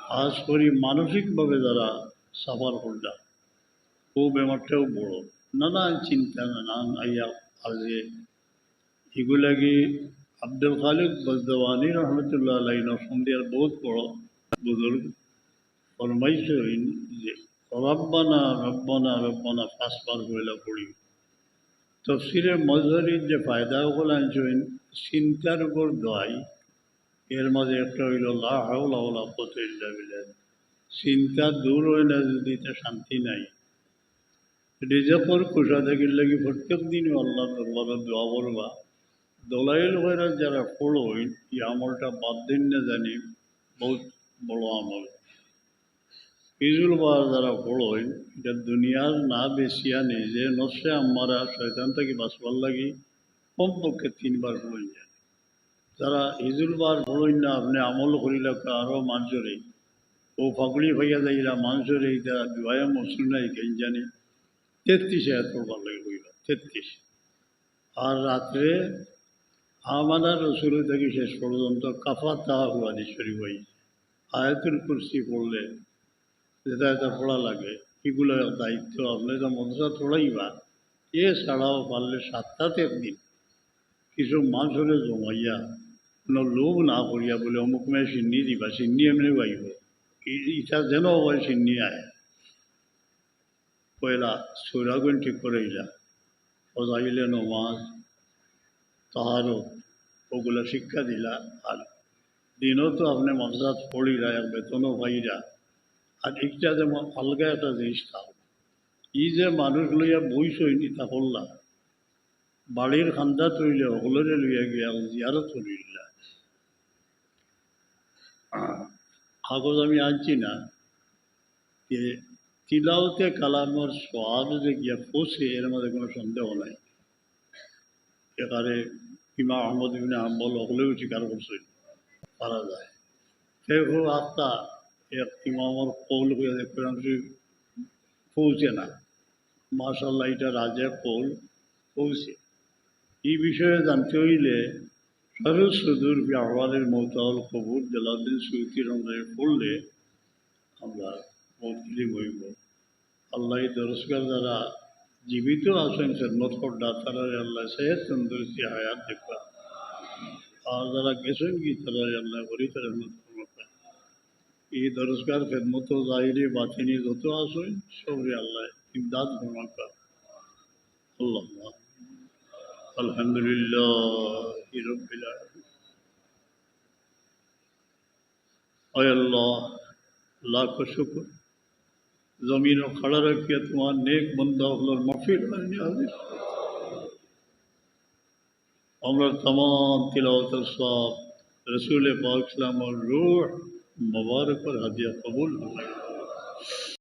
খাস করে মানসিকভাবে যারা সাফার করলা ও বেমারটাও বড়, নানান চিন্তা নানান আইয়া আজে এগুলাকে আব্দুল খালিক বজদওয়ানি রহমতুল্লাহ আলাই নরসন্দিয়ার বহুত বড় বুজুর্গ ফরমাইছেন যে রব্বানা রব্বানা রব্বানা পাঁচবার হইলা পড়ি। তফসিরে মজহরির যে ফায়দা ওগুলো আনছেন চিন্তার উপর দোয়াই, এর মাঝে একটা হইল লা হাওলা ওয়ালা কুওয়াতা ইল্লা বিল্লাহ। চিন্তা দূর হয় না যদি তা শান্তি নাই। রিজকের কুশা থাকির লাগি প্রত্যেক দিনই আল্লাহ দরবারে দোয়া করবা। দলাইল হইরা যারা পড়ো এই আমলটা বাদ দিন না জানি বহুত বড় আমল। ফিজুল বার যারা পড়ো এটা দুনিয়ার না বেশিয়া নিজে নসে আমারা শয়তান থেকে বাঁচবার লাগি কমপক্ষে 3 বার পড়েন যায়। যারা হিজুল বার পড়েন না আপনি আমল করিলে আরও মানুষরে ও ফাগড়ি ভাইয়া যাইরা মানুষের এই তারা দুয়ায়া মসুর নাই কেন জানি 33 আয়াত পড়বার লাগে হইবা 33। আর রাত্রে আমাদের রসুল থেকে শেষ পর্যন্ত কাফা তাহু হাদিস শরীফ হই আয়াতুল কুরসি পড়লে যেটা এটা পড়া লাগে এগুলো দায়িত্ব আপনি তো মনসা পড়াইবা। এছাড়াও পারলে সপ্তাহে একদিন কিছু মানুষের জমাইয়া কোনো লোভ না করিয়া বলে অমুক মেয়ে সিন্নি দিবা, সিন্নি এমনি বাইব ইটা যেন হয় সিন্নি আয় পয়লা সৌরাগুন ঠিক করে যা ফজাইলে নমাজ তাহারও ওগুলো শিক্ষা দিলা। আর দিনও তো আপনি মনসাত পড়িরা আর বেতনও পাইরা। আর একটা যেমন আলগা একটা জিনিস থাক এই যে মানুষ লইয়া বইসইনি তা করলা বাড়ির খান্দা তৈলে সকলের লইয়া গিয়া জিয়ারত করিলা। কাগজ আমি আনছি না যে তিলাওতে কালামের সোয়াদ যে গিয়া পৌঁছে এর মধ্যে কোনো সন্দেহ নাই। এখানে ইমাম আহমদ ইবনে হাম্বল সকলেও স্বীকার করছেন পারা যায়। সেও আত্মা এক ইমামর কৌল হয়ে কোরআন শরীফ পৌঁছে না, মাশাআল্লাহ এটা রাজে কৌল পৌঁছে। এই বিষয়ে জানতে হইলে সরল সুদূর আহওয়ালের মৌতাউল কবুর জালাউদ্দিন সুয়ুতির রমজানে পড়লে আমরা মৌতলি বইব। আল্লাহ দরসগার যারা জীবিত আছেন খেদমত করডা তারা আল্লাহ সেহেদ তন্দুরস্তি হায়াত দেখবা। আর যারা গেছেন কি তারা আল্লাহ বলি তারা এই দরসগার খেদমত জাহিরি বাতিনি যত আসেন সবরে আল্লাহ ইমদাদ ঘুমাকা। আল্লাহ আলহামদুলিল্লাহ রব্বিল আলামিন। আয় আল্লাহ লাখ শুকর জমিন ও খাড়া রাখিয়া তোমার নেক বন্দা হলোর মাফির আমরা तमाम तिलावत सवाब रसूल पाक सल्लल्लाहु अलैहि वसल्लम और रूह मुबारक और हदिया कबूल हो।